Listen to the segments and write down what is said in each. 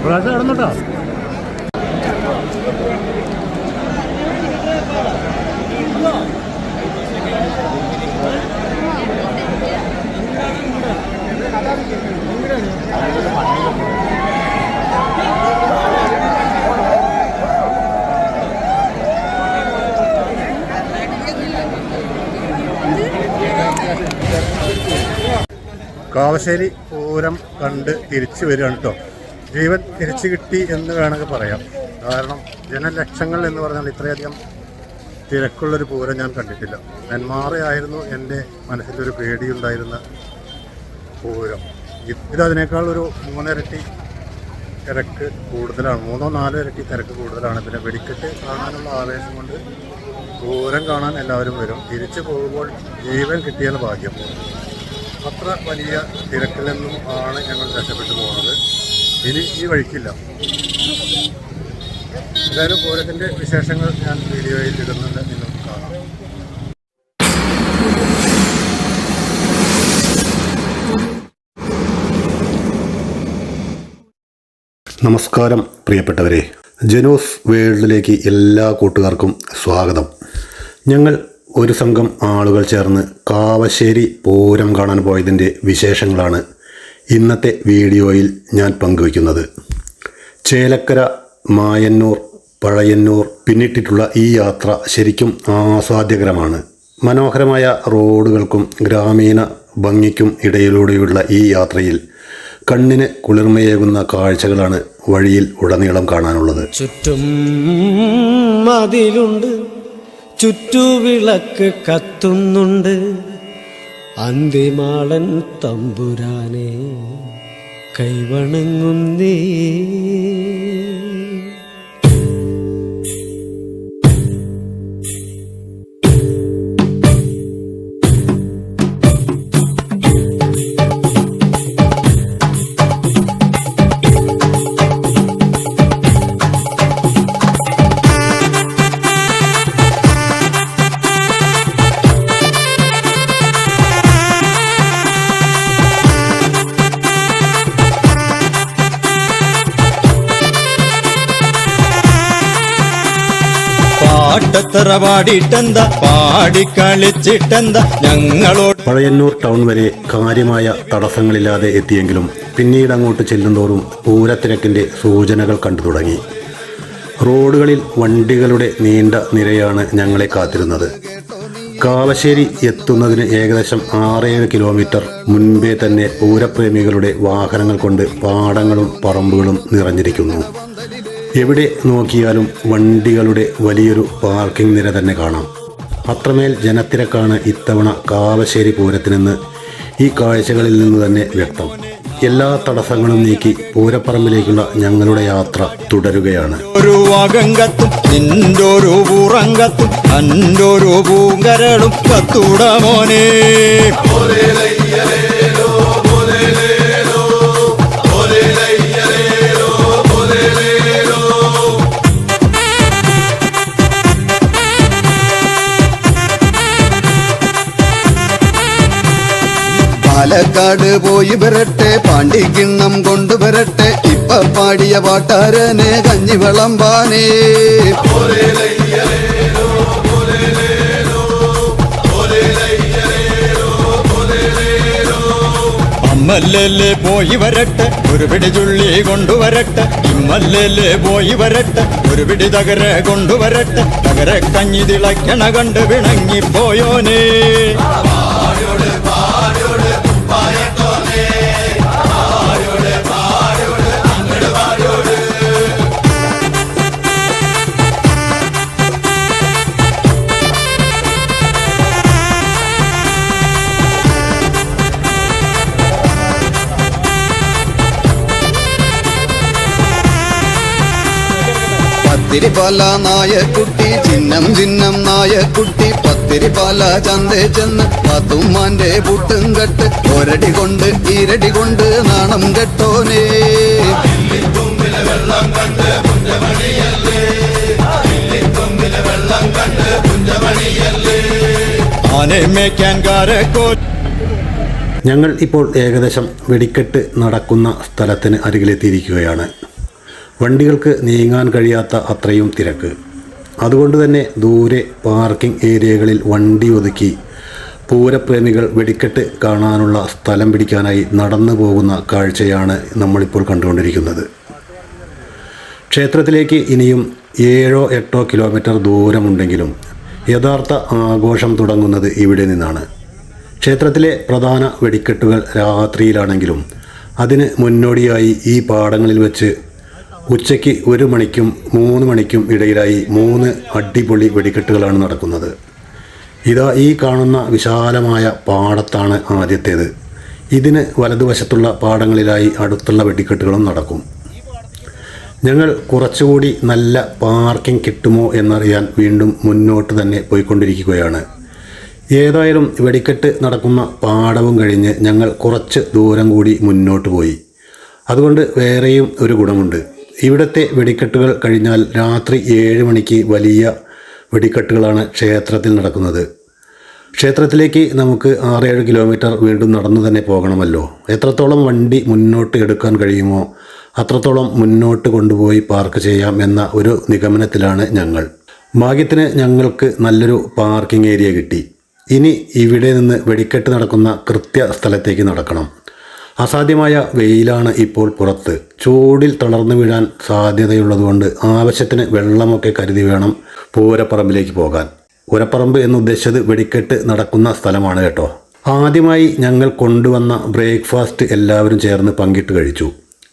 കിടന്നോട്ടോ. കാവശ്ശേരി പൂരം കണ്ട് തിരിച്ചു വരികയാണ് കേട്ടോ. ജീവൻ തിരിച്ചു കിട്ടി എന്ന് വേണമെങ്കിൽ പറയാം. കാരണം ജനലക്ഷങ്ങൾ എന്ന് പറഞ്ഞാൽ ഇത്രയധികം തിരക്കുള്ളൊരു പൂരം ഞാൻ കണ്ടിട്ടില്ല. നെന്മാറയായിരുന്നു എൻ്റെ മനസ്സിലൊരു പേടിയുണ്ടായിരുന്ന പൂരം. ഇതിനേക്കാൾ ഒരു 3 ഇരട്ടി തിരക്ക് കൂടുതലാണ്, 3-4 ഇരട്ടി തിരക്ക് കൂടുതലാണ്. പിന്നെ വെടിക്കെട്ട് കാണാനുള്ള ആവേശം കൊണ്ട് പൂരം കാണാൻ എല്ലാവരും വരും. തിരിച്ചു പോകുമ്പോൾ ജീവൻ കിട്ടിയാൽ ഭാഗ്യം. അത്ര വലിയ തിരക്കിൽ നിന്നും ആണ് ഞങ്ങൾ രക്ഷപ്പെട്ടു പോകുന്നത്. ഇനി ഈ വഴിക്കില്ല. എന്തായാലും പൂരത്തിൻ്റെ വിശേഷങ്ങൾ ഞാൻ വീഡിയോയിൽ ഇടുന്നുണ്ട്, നിങ്ങൾക്ക് കാണാം. നമസ്കാരം പ്രിയപ്പെട്ടവരെ, ജനൂസ് വേൾഡിലേക്ക് എല്ലാ കൂട്ടുകാർക്കും സ്വാഗതം. ഞങ്ങൾ ഒരു സംഘം ആളുകൾ ചേർന്ന് കാവശ്ശേരി പൂരം കാണാൻ പോയതിൻ്റെ വിശേഷങ്ങളാണ് ഇന്നത്തെ വീഡിയോയിൽ ഞാൻ പങ്കുവയ്ക്കുന്നത്. ചേലക്കര, മായന്നൂർ, പഴയന്നൂർ പിന്നിട്ടിട്ടുള്ള ഈ യാത്ര ശരിക്കും ആസ്വാദ്യകരമാണ്. മനോഹരമായ റോഡുകൾക്കും ഗ്രാമീണ ഭംഗിക്കും ഇടയിലൂടെയുള്ള ഈ യാത്രയിൽ കണ്ണിന് കുളിർമയേകുന്ന കാഴ്ചകളാണ് വഴിയിൽ ഉടനീളം കാണാനുള്ളത്. ചുറ്റും മതിലുണ്ട്, ചുറ്റുവിളക്ക് കത്തുന്നുണ്ട്, അന്തിമാളൻ തമ്പുരാനെ കൈവണങ്ങുന്നേ. പഴയന്നൂർ ടൗൺ വരെ കാര്യമായ തടസ്സങ്ങളില്ലാതെ എത്തിയെങ്കിലും പിന്നീട് അങ്ങോട്ട് ചെല്ലുന്തോറും പൂരത്തിരക്കിൻ്റെ സൂചനകൾ കണ്ടു തുടങ്ങി. റോഡുകളിൽ വണ്ടികളുടെ നീണ്ട നിരയാണ് ഞങ്ങളെ കാത്തിരുന്നത്. കാവശ്ശേരി എത്തുന്നതിന് ഏകദേശം 6-7 കിലോമീറ്റർ മുൻപേ തന്നെ പൂരപ്രേമികളുടെ വാഹനങ്ങൾ കൊണ്ട് പാടങ്ങളും പറമ്പുകളും നിറഞ്ഞിരിക്കുന്നു. എവിടെ നോക്കിയാലും വണ്ടികളുടെ വലിയൊരു പാർക്കിംഗ് നിര തന്നെ കാണാം. അത്രമേൽ ജനത്തിരക്കാണ് ഇത്തവണ കാവശ്ശേരി പൂരത്തിനെന്ന് ഈ കാഴ്ചകളിൽ നിന്ന് തന്നെ വ്യക്തം. എല്ലാ തടസ്സങ്ങളും നീക്കി പൂരപ്പറമ്പിലേക്കുള്ള ഞങ്ങളുടെ യാത്ര തുടരുകയാണ്. പാലക്കാട് പോയി വരട്ടെ, പാണ്ടിക്കിണ്ണം കൊണ്ടുവരട്ടെ, ഇപ്പ പാടിയ പാട്ടാരനെ കഞ്ഞി വിളമ്പാനേ. അമ്മല്ലേ പോയി വരട്ടെ, ഒരു പിടി ചുള്ളി കൊണ്ടുവരട്ടെ, ഇമ്മല്ലേ പോയി വരട്ടെ, ഒരു പിടി തകര കൊണ്ടുവരട്ടെ, തകര കഞ്ഞി തിളയ്ക്കണ കണ്ട് പിണങ്ങിപ്പോയോനേ. പത്തിരിപ്പാല നായക്കുട്ടി, ചിഹ്നം ചിഹ്നം നായക്കുട്ടി, പത്തിരിപ്പാല ചന്തേ ചെന്ന് പാത്തുമ്മാന്റെ പുട്ടും കെട്ട്, ഒരടി കൊണ്ട് ഈരടി കൊണ്ട് നാണം കെട്ടോനേ. ആനെ മേയ്ക്കാൻ കാരക്കോ ഞങ്ങൾ ഇപ്പോൾ ഏകദേശം വെടിക്കെട്ട് നടക്കുന്ന സ്ഥലത്തിന് അരികിലെത്തിയിരിക്കുകയാണ്. വണ്ടികൾക്ക് നീങ്ങാൻ കഴിയാത്ത അത്രയും തിരക്ക്. അതുകൊണ്ട് തന്നെ ദൂരെ പാർക്കിംഗ് ഏരിയകളിൽ വണ്ടി ഒതുക്കി പൂരപ്രേമികൾ വെടിക്കെട്ട് കാണാനുള്ള സ്ഥലം പിടിക്കാനായി നടന്നു പോകുന്ന കാഴ്ചയാണ് നമ്മളിപ്പോൾ കണ്ടുകൊണ്ടിരിക്കുന്നത്. ക്ഷേത്രത്തിലേക്ക് ഇനിയും 7-8 കിലോമീറ്റർ ദൂരമുണ്ടെങ്കിലും യഥാർത്ഥ ആഘോഷം തുടങ്ങുന്നത് ഇവിടെ നിന്നാണ്. ക്ഷേത്രത്തിലെ പ്രധാന വെടിക്കെട്ടുകൾ രാത്രിയിലാണെങ്കിലും അതിന് മുന്നോടിയായി ഈ പാടങ്ങളിൽ വെച്ച് ഉച്ചയ്ക്ക് 1 മണിക്കും 3 മണിക്കും ഇടയിലായി 3 അടിപൊളി വെടിക്കെട്ടുകളാണ് നടക്കുന്നത്. ഇതാ ഈ കാണുന്ന വിശാലമായ പാടത്താണ് ആദ്യത്തേത്. ഇതിന് വലതുവശത്തുള്ള പാടങ്ങളിലായി അടുത്തുള്ള വെടിക്കെട്ടുകളും നടക്കും. ഞങ്ങൾ കുറച്ചുകൂടി നല്ല പാർക്കിംഗ് കിട്ടുമോ എന്നറിയാൻ വീണ്ടും മുന്നോട്ട് തന്നെ പോയിക്കൊണ്ടിരിക്കുകയാണ്. ഏതായാലും വെടിക്കെട്ട് നടക്കുന്ന പാടവും കഴിഞ്ഞ് ഞങ്ങൾ കുറച്ച് ദൂരം കൂടി മുന്നോട്ട് പോയി. അതുകൊണ്ട് വേറെയും ഒരു ഗുണമുണ്ട്. ഇവിടുത്തെ വെടിക്കെട്ടുകൾ കഴിഞ്ഞാൽ രാത്രി 7 മണിക്ക് വലിയ വെടിക്കെട്ടുകളാണ് ക്ഷേത്രത്തിൽ നടക്കുന്നത്. ക്ഷേത്രത്തിലേക്ക് നമുക്ക് 6-7 കിലോമീറ്റർ വീണ്ടും നടന്നു തന്നെ പോകണമല്ലോ. എത്രത്തോളം വണ്ടി മുന്നോട്ട് എടുക്കാൻ കഴിയുമോ അത്രത്തോളം മുന്നോട്ട് കൊണ്ടുപോയി പാർക്ക് ചെയ്യാം എന്ന ഒരു നിഗമനത്തിലാണ് ഞങ്ങൾ. ഭാഗ്യത്തിന് ഞങ്ങൾക്ക് നല്ലൊരു പാർക്കിംഗ് ഏരിയ കിട്ടി. ഇനി ഇവിടെ നിന്ന് വെടിക്കെട്ട് നടക്കുന്ന കൃത്യ സ്ഥലത്തേക്ക് നടക്കണം. അസാധ്യമായ വെയിലാണ് ഇപ്പോൾ പുറത്ത്. ചൂടിൽ തളർന്നു വീഴാൻ സാധ്യതയുള്ളതുകൊണ്ട് ആവശ്യത്തിന് വെള്ളമൊക്കെ കരുതി വേണം പൂരപ്പറമ്പിലേക്ക് പോകാൻ. പൂരപ്പറമ്പ് എന്നുദ്ദേശിച്ചത് വെടിക്കെട്ട് നടക്കുന്ന സ്ഥലമാണ് കേട്ടോ. ആദ്യമായി ഞങ്ങൾ കൊണ്ടുവന്ന ബ്രേക്ക്ഫാസ്റ്റ് എല്ലാവരും ചേർന്ന് പങ്കിട്ട് കഴിച്ചു.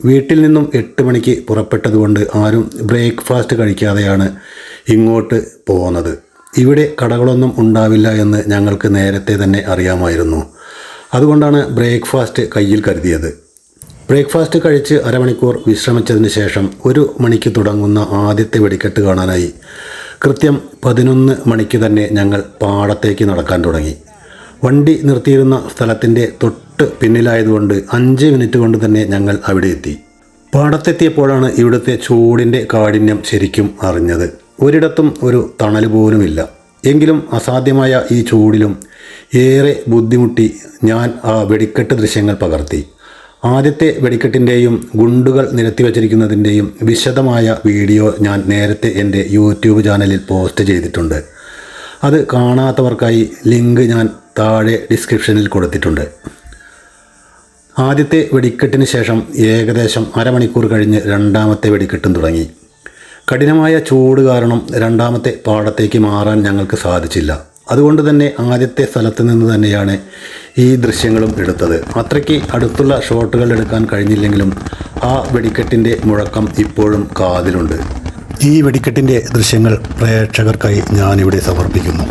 വീട്ടിൽ നിന്നും 8 മണിക്ക് പുറപ്പെട്ടതുകൊണ്ട് ആരും ബ്രേക്ക്ഫാസ്റ്റ് കഴിക്കാതെയാണ് ഇങ്ങോട്ട് പോകുന്നത്. ഇവിടെ കടകളൊന്നും ഉണ്ടാവില്ല എന്ന് ഞങ്ങൾക്ക് നേരത്തെ തന്നെ അറിയാമായിരുന്നു. അതുകൊണ്ടാണ് ബ്രേക്ക്ഫാസ്റ്റ് കയ്യിൽ കരുതിയത്. ബ്രേക്ക്ഫാസ്റ്റ് കഴിച്ച് അരമണിക്കൂർ വിശ്രമിച്ചതിന് ശേഷം 1 മണിക്ക് തുടങ്ങുന്ന ആദ്യത്തെ വെടിക്കെട്ട് കാണാനായി കൃത്യം 11 മണിക്ക് തന്നെ ഞങ്ങൾ പാടത്തേക്ക് നടക്കാൻ തുടങ്ങി. വണ്ടി നിർത്തിയിരുന്ന സ്ഥലത്തിൻ്റെ തൊട്ട് പിന്നിലായതുകൊണ്ട് 5 മിനിറ്റ് കൊണ്ട് തന്നെ ഞങ്ങൾ അവിടെ എത്തി. പാടത്തെത്തിയപ്പോഴാണ് ഇവിടുത്തെ ചൂടിൻ്റെ കാഠിന്യം ശരിക്കും അറിഞ്ഞത്. ഒരിടത്തും ഒരു തണൽ പോലുമില്ല. എങ്കിലും അസാധ്യമായ ഈ ചൂടിലും ഏറെ ബുദ്ധിമുട്ടി ഞാൻ ആ വെടിക്കെട്ട് ദൃശ്യങ്ങൾ പകർത്തി. ആദ്യത്തെ വെടിക്കെട്ടിൻ്റെയും ഗുണ്ടുകൾ നിരത്തി വച്ചിരിക്കുന്നതിൻ്റെയും വിശദമായ വീഡിയോ ഞാൻ നേരത്തെ എൻ്റെ യൂട്യൂബ് ചാനലിൽ പോസ്റ്റ് ചെയ്തിട്ടുണ്ട്. അത് കാണാത്തവർക്കായി ലിങ്ക് ഞാൻ താഴെ ഡിസ്ക്രിപ്ഷനിൽ കൊടുത്തിട്ടുണ്ട്. ആദ്യത്തെ വെടിക്കെട്ടിന് ശേഷം ഏകദേശം അരമണിക്കൂർ കഴിഞ്ഞ് രണ്ടാമത്തെ വെടിക്കെട്ടും തുടങ്ങി. കഠിനമായ ചൂട് കാരണം രണ്ടാമത്തെ പാടത്തേക്ക് മാറാൻ ഞങ്ങൾക്ക് സാധിച്ചില്ല. അതുകൊണ്ട് തന്നെ ആദ്യത്തെ സ്ഥലത്ത് നിന്ന് തന്നെയാണ് ഈ ദൃശ്യങ്ങളും എടുത്തത്. അത്രയ്ക്ക് അടുത്തുള്ള ഷോട്ടുകൾ എടുക്കാൻ കഴിഞ്ഞില്ലെങ്കിലും ആ വെടിക്കെട്ടിൻ്റെ മുഴക്കം ഇപ്പോഴും കാതിലുണ്ട്. ഈ വെടിക്കെട്ടിൻ്റെ ദൃശ്യങ്ങൾ പ്രേക്ഷകർക്കായി ഞാനിവിടെ സമർപ്പിക്കുന്നു.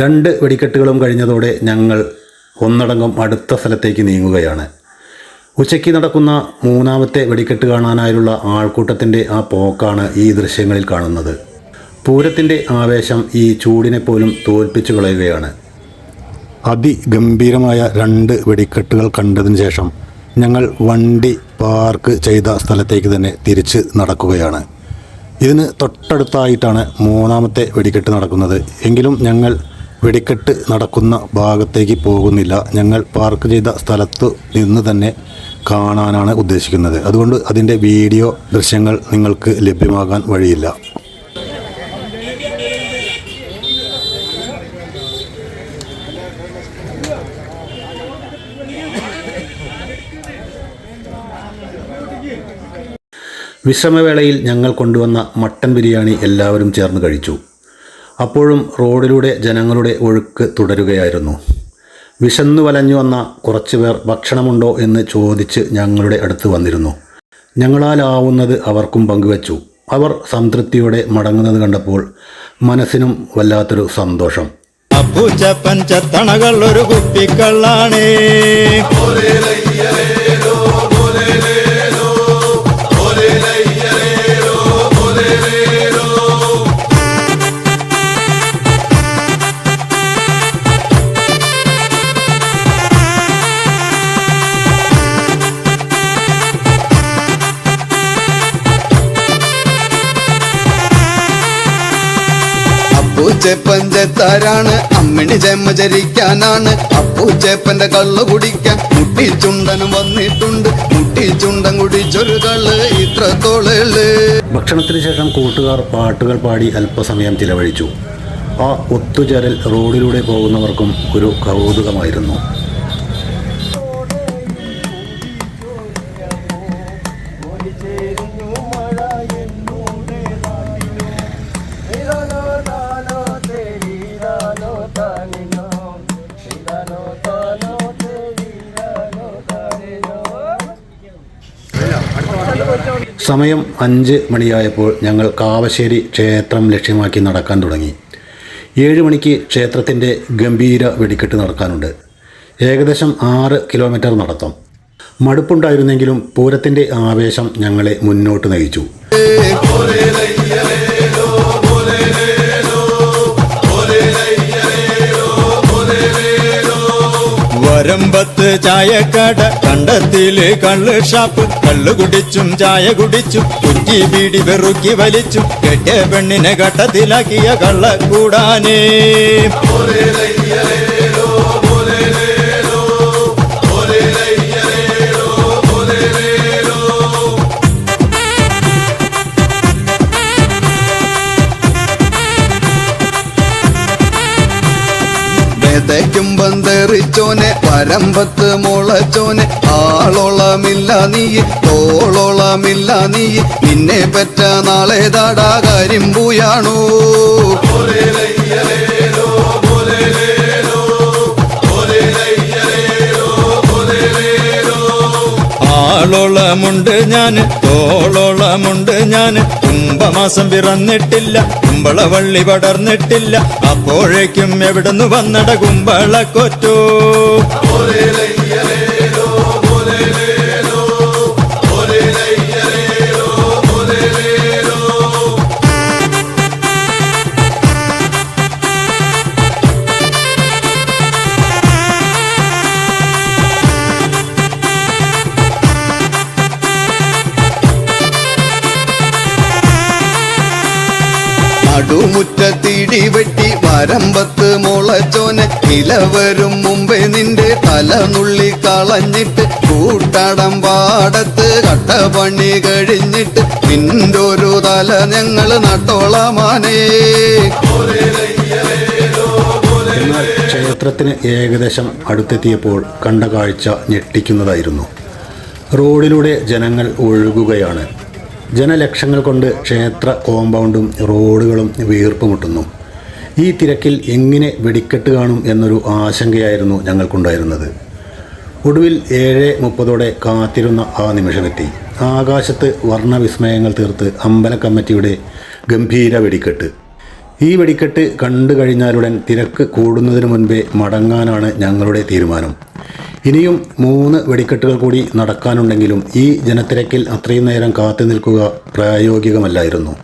രണ്ട് വെടിക്കെട്ടുകളും കഴിഞ്ഞതോടെ ഞങ്ങൾ ഒന്നടങ്കം അടുത്ത സ്ഥലത്തേക്ക് നീങ്ങുകയാണ്. ഉച്ചയ്ക്ക് നടക്കുന്ന മൂന്നാമത്തെ വെടിക്കെട്ട് കാണാനായുള്ള ആൾക്കൂട്ടത്തിൻ്റെ ആ പോക്കാണ് ഈ ദൃശ്യങ്ങളിൽ കാണുന്നത്. പൂരത്തിൻ്റെ ആവേശം ഈ ചൂടിനെ പോലും തോൽപ്പിച്ചു കളയുകയാണ്. അതിഗംഭീരമായ 2 വെടിക്കെട്ടുകൾ കണ്ടതിന് ശേഷം ഞങ്ങൾ വണ്ടി പാർക്ക് ചെയ്ത സ്ഥലത്തേക്ക് തന്നെ തിരിച്ച് നടക്കുകയാണ്. ഇതിന് തൊട്ടടുത്തായിട്ടാണ് മൂന്നാമത്തെ വെടിക്കെട്ട് നടക്കുന്നത്. എങ്കിലും ഞങ്ങൾ വെടിക്കെട്ട് നടക്കുന്ന ഭാഗത്തേക്ക് പോകുന്നില്ല. ഞങ്ങൾ പാർക്ക് ചെയ്ത സ്ഥലത്ത് നിന്ന് തന്നെ കാണാനാണ് ഉദ്ദേശിക്കുന്നത്. അതുകൊണ്ട് അതിൻ്റെ വീഡിയോ ദൃശ്യങ്ങൾ നിങ്ങൾക്ക് ലഭ്യമാകാൻ വഴിയില്ല. വിശ്രമവേളയിൽ ഞങ്ങൾ കൊണ്ടുവന്ന മട്ടൻ ബിരിയാണി എല്ലാവരും ചേർന്ന് കഴിച്ചു. അപ്പോഴും റോഡിലൂടെ ജനങ്ങളുടെ ഒഴുക്ക് തുടരുകയായിരുന്നു. വിശന്നു വലഞ്ഞു വന്ന കുറച്ച് പേർ ഭക്ഷണമുണ്ടോ എന്ന് ചോദിച്ച് ഞങ്ങളുടെ അടുത്ത് വന്നിരുന്നു. ഞങ്ങളാലാവുന്നത് അവർക്കും പങ്കുവച്ചു. അവർ സംതൃപ്തിയോടെ മടങ്ങുന്നത് കണ്ടപ്പോൾ മനസ്സിനും വല്ലാത്തൊരു സന്തോഷം. അപ്പൂച്ചപ്പൻ ചത്തണകൾ ഒരു കുപ്പിക്കള്ളാണേ. അപ്പൂച്ചേപ്പൻ ചെത്താരാണ്, അമ്മിണി ചെമ്മചരിക്കാനാണ്. അപ്പൂച്ചേപ്പന്റെ കള്ളു കുടിക്കാൻ മുട്ടി ചുണ്ടനും വന്നിട്ടുണ്ട്. മുട്ടി ചുണ്ടൻ കുടിച്ചൊരു കള്ള് ഇത്രത്തോള്. ഭക്ഷണത്തിന് ശേഷം കൂട്ടുകാർ പാട്ടുകൾ പാടി അല്പസമയം ചിലവഴിച്ചു. ആ ഒത്തുചേരൽ റോഡിലൂടെ പോകുന്നവർക്കും ഒരു കൗതുകമായിരുന്നു. സമയം 5 മണിയായപ്പോൾ ഞങ്ങൾ കാവശ്ശേരി ക്ഷേത്രം ലക്ഷ്യമാക്കി നടക്കാൻ തുടങ്ങി. 7 മണിക്ക് ക്ഷേത്രത്തിൻ്റെ ഗംഭീര വെടിക്കെട്ട് നടക്കാനുണ്ട്. ഏകദേശം 6 കിലോമീറ്റർ നടത്തം. മടുപ്പുണ്ടായിരുന്നെങ്കിലും പൂരത്തിൻ്റെ ആവേശം ഞങ്ങളെ മുന്നോട്ട് നയിച്ചു. വരമ്പത്ത് ചായക്കട, കണ്ടത്തില് കള്ള് ഷാപ്പ്. കള്ള് കുടിച്ചും ചായ കുടിച്ചും കുറ്റി ബീഡി വെറുക്കി വലിച്ചു. കെട്ടിയ പെണ്ണിനെ ഘട്ടത്തിലാക്കിയ കള്ള കൂടാനേ. ും ബന്തെറിച്ചോനെ വരമ്പത്ത് മുളച്ചോനെ. ആളോളമില്ല നീ, തോളോളമില്ല നീ. നിന്നെ പെറ്റ നാളെ താടാ കരിമ്പൂയാണോ. ആളോളമുണ്ട് ഞാന്, തോളോളമുണ്ട് ഞാന്. കുംഭമാസം പിറന്നിട്ടില്ല, കുമ്പളവള്ളി പടർന്നിട്ടില്ല. അപ്പോഴേക്കും എവിടുന്ന് വന്നട കുമ്പളക്കൊറ്റോ. നടുമുറ്റത്തിടി വെട്ടി വരമ്പത്ത് മുളച്ചോനെ. നിലവരും മുമ്പേ നിന്റെ തല നുള്ളി കളഞ്ഞിട്ട്. കൂട്ടാടം പാടത്ത് കട്ടപണി കഴിഞ്ഞിട്ട്. നിന്റെ ഒരു തല ഞങ്ങൾ നട്ടോളമാനേ. എന്നാൽ ക്ഷേത്രത്തിന് ഏകദേശം അടുത്തെത്തിയപ്പോൾ കണ്ട കാഴ്ച ഞെട്ടിക്കുന്നതായിരുന്നു. റോഡിലൂടെ ജനങ്ങൾ ഒഴുകുകയാണ്. ജനലക്ഷങ്ങൾ കൊണ്ട് ക്ഷേത്ര കോമ്പൗണ്ടും റോഡുകളും വീർപ്പുമുട്ടുന്നു. ഈ തിരക്കിൽ എങ്ങനെ വെടിക്കെട്ട് കാണും എന്നൊരു ആശങ്കയായിരുന്നു ഞങ്ങൾക്കുണ്ടായിരുന്നത്. ഒടുവിൽ 7:30 കാത്തിരുന്ന ആ നിമിഷമെത്തി. ആകാശത്ത് വർണ്ണവിസ്മയങ്ങൾ തീർത്ത് അമ്പല കമ്മിറ്റിയുടെ ഗംഭീര വെടിക്കെട്ട്. ഈ വെടിക്കെട്ട് കണ്ടു കഴിഞ്ഞാലുടൻ തിരക്ക് കൂടുന്നതിന് മുൻപേ മടങ്ങാനാണ് ഞങ്ങളുടെ തീരുമാനം. ഇനിയും 3 വെടിക്കെട്ടുകൾ കൂടി നടക്കാനുണ്ടെങ്കിലും ഈ ജനത്തിരക്കിൽ അത്രയും നേരം കാത്തു നിൽക്കുക പ്രായോഗികമല്ലായിരുന്നു.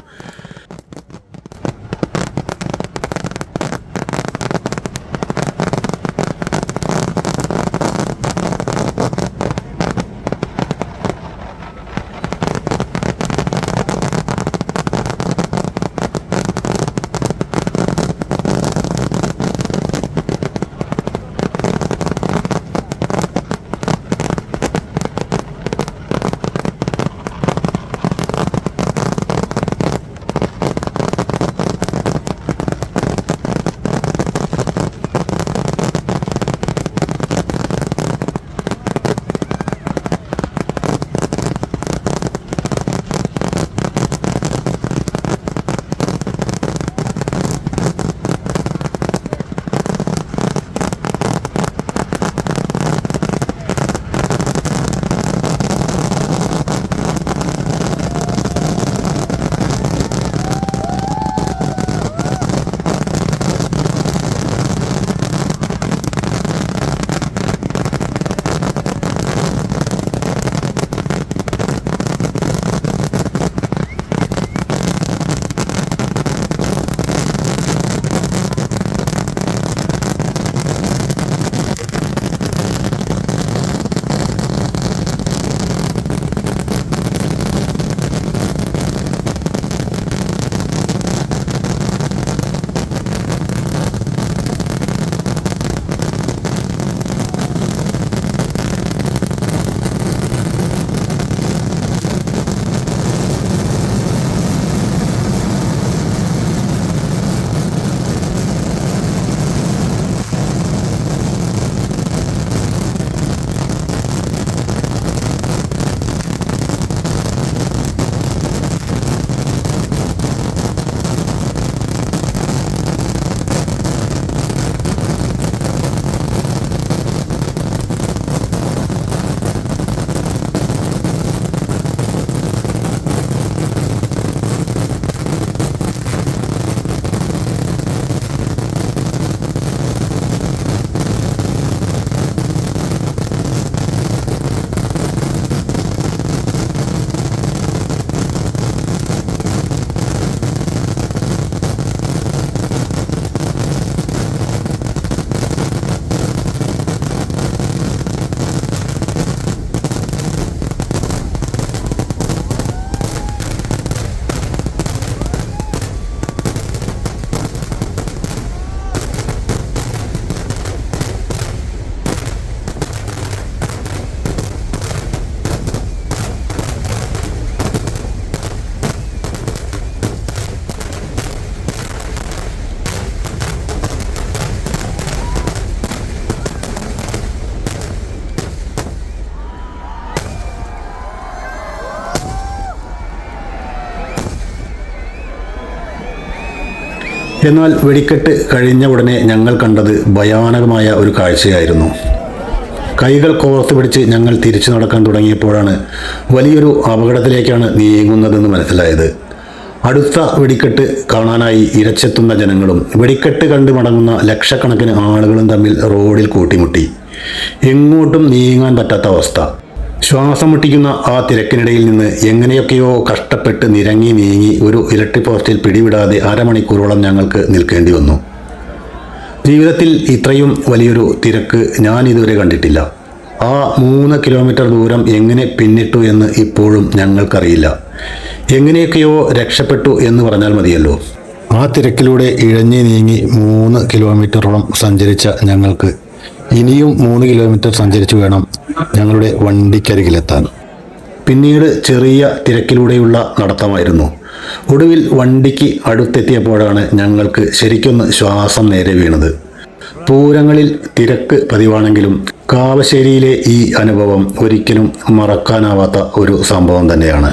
എന്നാൽ വെടിക്കെട്ട് കഴിഞ്ഞ ഉടനെ ഞങ്ങൾ കണ്ടത് ഭയാനകമായ ഒരു കാഴ്ചയായിരുന്നു. കൈകൾ കോർത്ത് പിടിച്ച് ഞങ്ങൾ തിരിച്ചു നടക്കാൻ തുടങ്ങിയപ്പോഴാണ് വലിയൊരു അപകടത്തിലേക്കാണ് നീങ്ങുന്നതെന്ന് മനസ്സിലായത്. അടുത്ത വെടിക്കെട്ട് കാണാനായി ഇരച്ചെത്തുന്ന ജനങ്ങളും വെടിക്കെട്ട് കണ്ട് മടങ്ങുന്ന ലക്ഷക്കണക്കിന് ആളുകളും തമ്മിൽ റോഡിൽ കൂട്ടിമുട്ടി. എങ്ങോട്ടും നീങ്ങാൻ പറ്റാത്ത അവസ്ഥ. ശ്വാസം മുട്ടിക്കുന്ന ആ തിരക്കിനിടയിൽ നിന്ന് എങ്ങനെയൊക്കെയോ കഷ്ടപ്പെട്ട് നിരങ്ങി നീങ്ങി ഒരു ഇലക്ട്രിക് പോസ്റ്റിൽ പിടിവിടാതെ അരമണിക്കൂറോളം ഞങ്ങൾക്ക് നിൽക്കേണ്ടി വന്നു. ജീവിതത്തിൽ ഇത്രയും വലിയൊരു തിരക്ക് ഞാൻ ഇതുവരെ കണ്ടിട്ടില്ല. ആ 3 കിലോമീറ്റർ ദൂരം എങ്ങനെ പിന്നിട്ടു എന്ന് ഇപ്പോഴും ഞങ്ങൾക്കറിയില്ല. എങ്ങനെയൊക്കെയോ രക്ഷപ്പെട്ടു എന്ന് പറഞ്ഞാൽ മതിയല്ലോ. ആ തിരക്കിലൂടെ ഇഴഞ്ഞു നീങ്ങി 3 കിലോമീറ്ററോളം സഞ്ചരിച്ച ഞങ്ങൾക്ക് ഇനിയും 3 കിലോമീറ്റർ സഞ്ചരിച്ചു വേണം ഞങ്ങളുടെ വണ്ടിക്കരികിലെത്താൻ. പിന്നീട് ചെറിയ തിരക്കിലൂടെയുള്ള നടത്തമായിരുന്നു. ഒടുവിൽ വണ്ടിക്ക് അടുത്തെത്തിയപ്പോഴാണ് ഞങ്ങൾക്ക് ശരിക്കൊന്ന് ശ്വാസം നേരെ വീണത്. പൂരങ്ങളിൽ തിരക്ക് പതിവാണെങ്കിലും കാവശ്ശേരിയിലെ ഈ അനുഭവം ഒരിക്കലും മറക്കാനാവാത്ത ഒരു സംഭവം തന്നെയാണ്.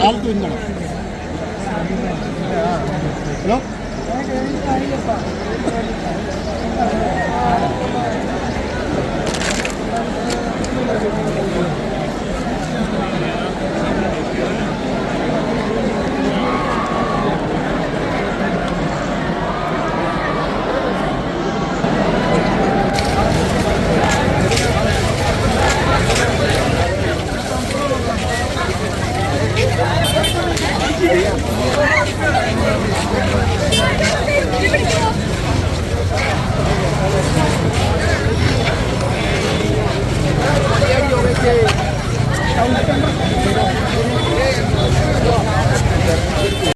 ആൾ തുന്നണം.